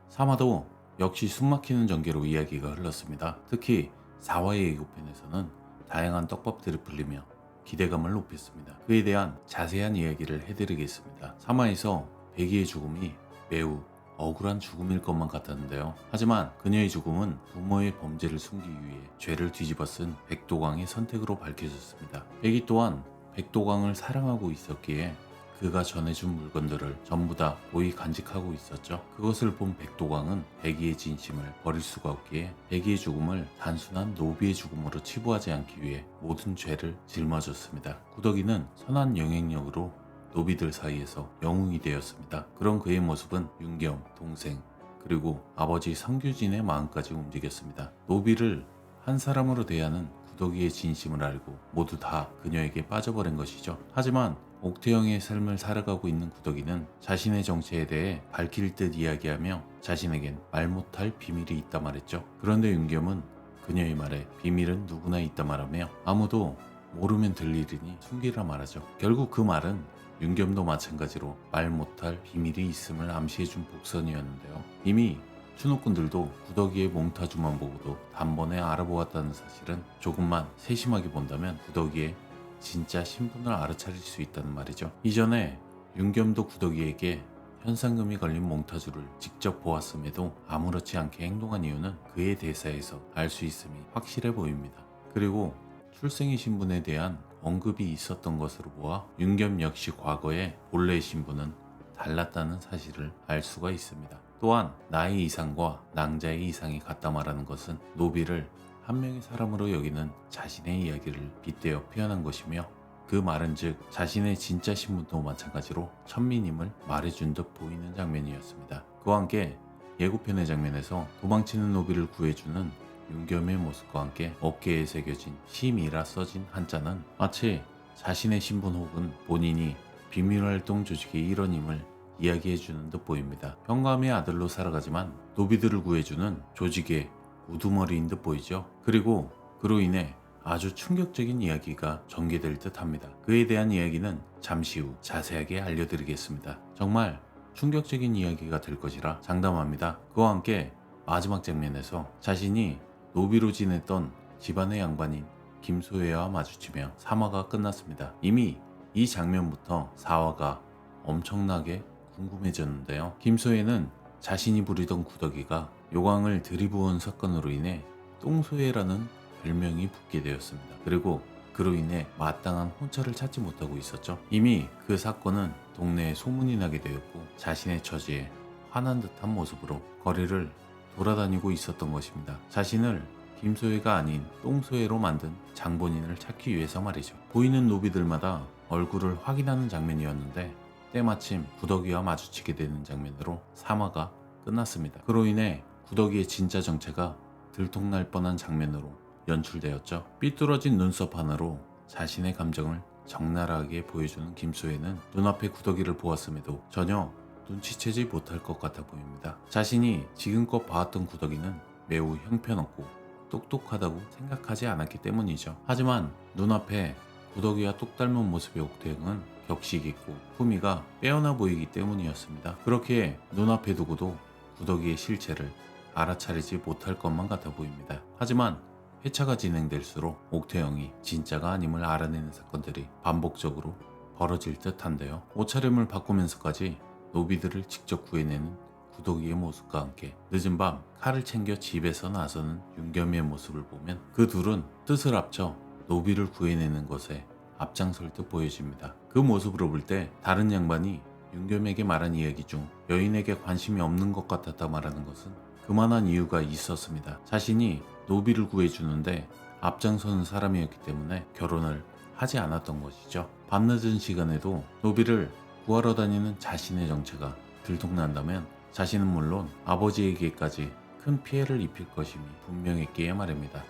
사마도 역시 숨막히는 전개로 이야기가 흘렀습니다. 특히 4화의 예고편에서는 다양한 떡밥들이 풀리며 기대감을 높였습니다. 그에 대한 자세한 이야기를 해드리겠습니다. 3화에서 백이의 죽음이 매우 억울한 죽음일 것만 같았는데요. 하지만 그녀의 죽음은 부모의 범죄를 숨기기 위해 죄를 뒤집어 쓴 백도광의 선택으로 밝혀졌습니다. 백이 또한 백도광을 사랑하고 있었기에 그가 전해준 물건들을 전부 다 고이 간직하고 있었죠. 그것을 본 백도광은 백이의 진심을 버릴 수가 없기에 백이의 죽음을 단순한 노비의 죽음으로 치부하지 않기 위해 모든 죄를 짊어졌습니다. 구덕이는 선한 영향력으로 노비들 사이에서 영웅이 되었습니다. 그런 그의 모습은 윤겸, 동생, 그리고 아버지 성규진의 마음까지 움직였습니다. 노비를 한 사람으로 대하는 구덕이의 진심을 알고 모두 다 그녀에게 빠져버린 것이죠. 하지만 옥태영의 삶을 살아가고 있는 구덕이는 자신의 정체에 대해 밝힐 듯 이야기하며 자신에겐 말 못할 비밀이 있다 말했죠. 그런데 윤겸은 그녀의 말에 비밀은 누구나 있다 말하며 아무도 모르면 들리리니 숨기라 말하죠. 결국 그 말은 윤겸도 마찬가지로 말 못할 비밀이 있음을 암시해준 복선이었는데요. 이미 추노꾼들도 구덕이의 몽타주만 보고도 단번에 알아보았다는 사실은 조금만 세심하게 본다면 구덕이의 진짜 신분을 알아차릴 수 있다는 말이죠. 이전에 윤겸도 구덕이에게 현상금이 걸린 몽타주를 직접 보았음에도 아무렇지 않게 행동한 이유는 그의 대사에서 알 수 있음이 확실해 보입니다. 그리고 출생의 신분에 대한 언급이 있었던 것으로 보아 윤겸 역시 과거에 본래의 신분은 달랐다는 사실을 알 수가 있습니다. 또한 나의 이상과 낭자의 이상이 같다 말하는 것은 노비를 한 명의 사람으로 여기는 자신의 이야기를 빗대어 표현한 것이며 그 말은 즉 자신의 진짜 신분도 마찬가지로 천민임을 말해준 듯 보이는 장면이었습니다. 그와 함께 예고편의 장면에서 도망치는 노비를 구해주는 윤겸의 모습과 함께 어깨에 새겨진 심이라 써진 한자는 마치 자신의 신분 혹은 본인이 비밀활동 조직의 일원임을 이야기해주는 듯 보입니다. 평감의 아들로 살아가지만 노비들을 구해주는 조직의 우두머리인 듯 보이죠. 그리고 그로 인해 아주 충격적인 이야기가 전개될 듯 합니다. 그에 대한 이야기는 잠시 후 자세하게 알려드리겠습니다. 정말 충격적인 이야기가 될 것이라 장담합니다. 그와 함께 마지막 장면에서 자신이 노비로 지냈던 집안의 양반인 김소혜와 마주치며 3화가 끝났습니다. 이미 이 장면부터 4화가 엄청나게 궁금해졌는데요. 김소혜는 자신이 부리던 구덕이가 요광을 들이부은 사건으로 인해 똥소혜라는 별명이 붙게 되었습니다. 그리고 그로 인해 마땅한 혼처를 찾지 못하고 있었죠. 이미 그 사건은 동네에 소문이 나게 되었고 자신의 처지에 화난 듯한 모습으로 거리를 돌아다니고 있었던 것입니다. 자신을 김소혜가 아닌 똥소혜로 만든 장본인을 찾기 위해서 말이죠. 보이는 노비들마다 얼굴을 확인하는 장면이었는데 때마침 구덕이와 마주치게 되는 장면으로 3화가 끝났습니다. 그로 인해 구덕이의 진짜 정체가 들통날 뻔한 장면으로 연출되었죠. 삐뚤어진 눈썹 하나로 자신의 감정을 적나라하게 보여주는 김소혜는 눈앞에 구덕이를 보았음에도 전혀 눈치채지 못할 것 같아 보입니다. 자신이 지금껏 봐왔던 구덕이는 매우 형편없고 똑똑하다고 생각하지 않았기 때문이죠. 하지만 눈앞에 구덕이와 똑 닮은 모습의 옥태영은 격식 있고 품위가 빼어나 보이기 때문이었습니다. 그렇게 눈앞에 두고도 구덕이의 실체를 알아차리지 못할 것만 같아 보입니다. 하지만 회차가 진행될수록 옥태영이 진짜가 아님을 알아내는 사건들이 반복적으로 벌어질 듯한데요. 옷차림을 바꾸면서까지 노비들을 직접 구해내는 구덕이의 모습과 함께 늦은 밤 칼을 챙겨 집에서 나서는 윤겸이의 모습을 보면 그 둘은 뜻을 합쳐 노비를 구해내는 것에 앞장설 듯 보여집니다. 그 모습으로 볼 때 다른 양반이 윤겸에게 말한 이야기 중 여인에게 관심이 없는 것 같았다 말하는 것은 그만한 이유가 있었습니다. 자신이 노비를 구해주는데 앞장서는 사람이었기 때문에 결혼을 하지 않았던 것이죠. 밤늦은 시간에도 노비를 구하러 다니는 자신의 정체가 들통난다면 자신은 물론 아버지에게까지 큰 피해를 입힐 것임이 분명했기에 말입니다.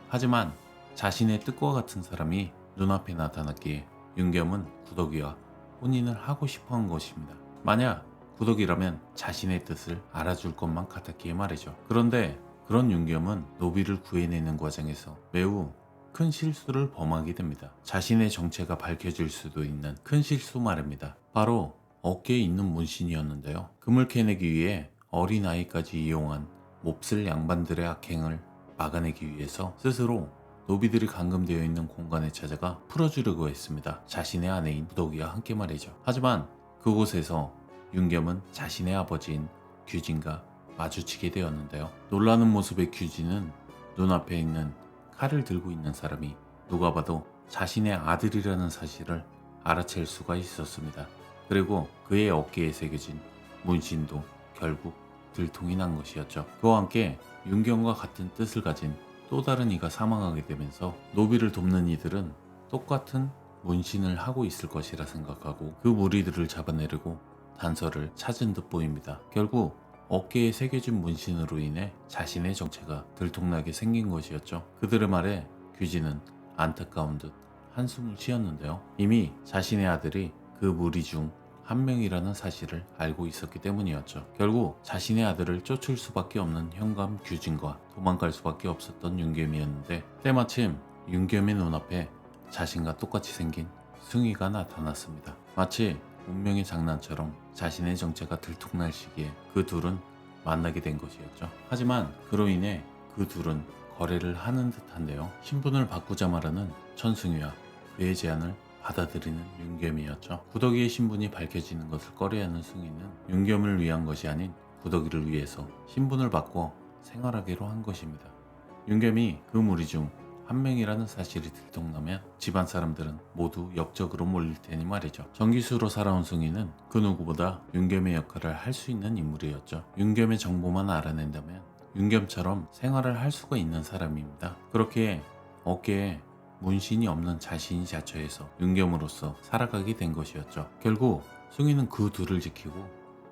하지만 자신의 뜻과 같은 사람이 눈앞에 나타났기에 윤겸은 구덕이와 혼인을 하고 싶어 한 것입니다. 만약 구덕이라면 자신의 뜻을 알아줄 것만 같았기에 말이죠. 그런데 그런 윤겸은 노비를 구해내는 과정에서 매우 큰 실수를 범하게 됩니다. 자신의 정체가 밝혀질 수도 있는 큰 실수 말입니다. 바로 어깨에 있는 문신이었는데요. 금을 캐내기 위해 어린아이까지 이용한 몹쓸 양반들의 악행을 막아내기 위해서 스스로 노비들이 감금되어 있는 공간에 찾아가 풀어주려고 했습니다. 자신의 아내인 구덕이와 함께 말이죠. 하지만 그곳에서 윤겸은 자신의 아버지인 규진과 마주치게 되었는데요. 놀라는 모습의 규진은 눈앞에 있는 칼을 들고 있는 사람이 누가 봐도 자신의 아들이라는 사실을 알아챌 수가 있었습니다. 그리고 그의 어깨에 새겨진 문신도 결국 들통이 난 것이었죠. 그와 함께 윤겸과 같은 뜻을 가진 또 다른 이가 사망하게 되면서 노비를 돕는 이들은 똑같은 문신을 하고 있을 것이라 생각하고 그 무리들을 잡아내려고 단서를 찾은 듯 보입니다. 결국 어깨에 새겨진 문신으로 인해 자신의 정체가 들통나게 생긴 것이었죠. 그들의 말에 규진은 안타까운 듯 한숨을 쉬었는데요. 이미 자신의 아들이 그 무리 중 한 명이라는 사실을 알고 있었기 때문이었죠. 결국 자신의 아들을 쫓을 수밖에 없는 현감 규진과 도망갈 수밖에 없었던 윤겸이었는데 때마침 윤겸의 눈앞에 자신과 똑같이 생긴 승희가 나타났습니다. 마치 운명의 장난처럼 자신의 정체가 들통날 시기에 그 둘은 만나게 된 것이었죠. 하지만 그로 인해 그 둘은 거래를 하는 듯한데요. 신분을 바꾸자 말하는 천승희와 그의 제안을 받아들이는 윤겸이었죠. 구덕이의 신분이 밝혀지는 것을 꺼려하는 승희는 윤겸을 위한 것이 아닌 구덕이를 위해서 신분을 바꿔 생활하기로 한 것입니다. 윤겸이 그 무리 중 한 명이라는 사실이 들통나면 집안 사람들은 모두 역적으로 몰릴 테니 말이죠. 정기수로 살아온 승희는 그 누구보다 윤겸의 역할을 할 수 있는 인물이었죠. 윤겸의 정보만 알아낸다면 윤겸처럼 생활을 할 수가 있는 사람입니다. 그렇게 어깨에 문신이 없는 자신이 자처해서 윤겸으로서 살아가게 된 것이었죠. 결국 승희는 그 둘을 지키고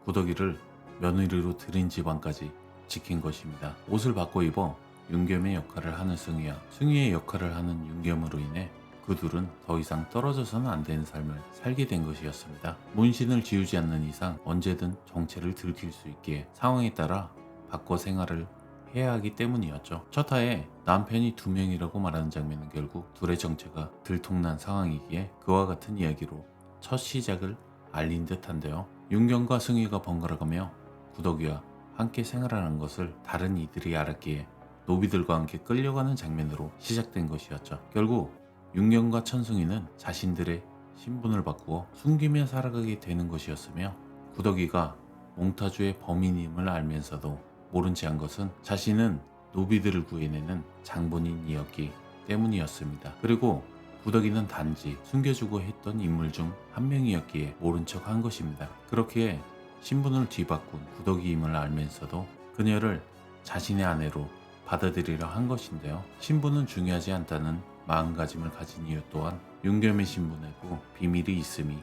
구덕이를 며느리로 들인 집안까지 지킨 것입니다. 옷을 바꿔 입어 윤겸의 역할을 하는 승희와 승희의 역할을 하는 윤겸으로 인해 그 둘은 더 이상 떨어져서는 안 되는 삶을 살게 된 것이었습니다. 문신을 지우지 않는 이상 언제든 정체를 들킬 수 있기에 상황에 따라 바꿔 생활을 해야 하기 때문이었죠. 첫 화에 남편이 2명이라고 말하는 장면은 결국 둘의 정체가 들통난 상황이기에 그와 같은 이야기로 첫 시작을 알린 듯한데요. 윤겸과 승희가 번갈아가며 구덕이와 함께 생활하는 것을 다른 이들이 알았기에 노비들과 함께 끌려가는 장면으로 시작된 것이었죠. 결국 윤겸과 천승희는 자신들의 신분을 바꾸어 숨기며 살아가게 되는 것이었으며 구덕이가 몽타주의 범인임을 알면서도 모른 채 한 것은 자신은 노비들을 구해내는 장본인이었기 때문이었습니다. 그리고 구덕이는 단지 숨겨주고 했던 인물 중 한 명이었기에 모른 척 한 것입니다. 그렇기에 신분을 뒤바꾼 구덕이임을 알면서도 그녀를 자신의 아내로 받아들이려 한 것인데요. 신분은 중요하지 않다는 마음가짐을 가진 이유 또한 윤겸의 신분에도 비밀이 있음이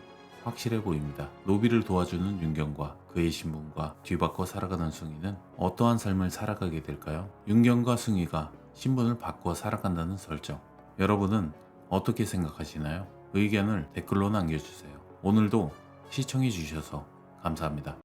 확실해 보입니다. 노비를 도와주는 윤겸과 그의 신분과 뒤바꿔 살아가는 승희는 어떠한 삶을 살아가게 될까요? 윤겸과 승희가 신분을 바꿔 살아간다는 설정, 여러분은 어떻게 생각하시나요? 의견을 댓글로 남겨주세요. 오늘도 시청해 주셔서 감사합니다.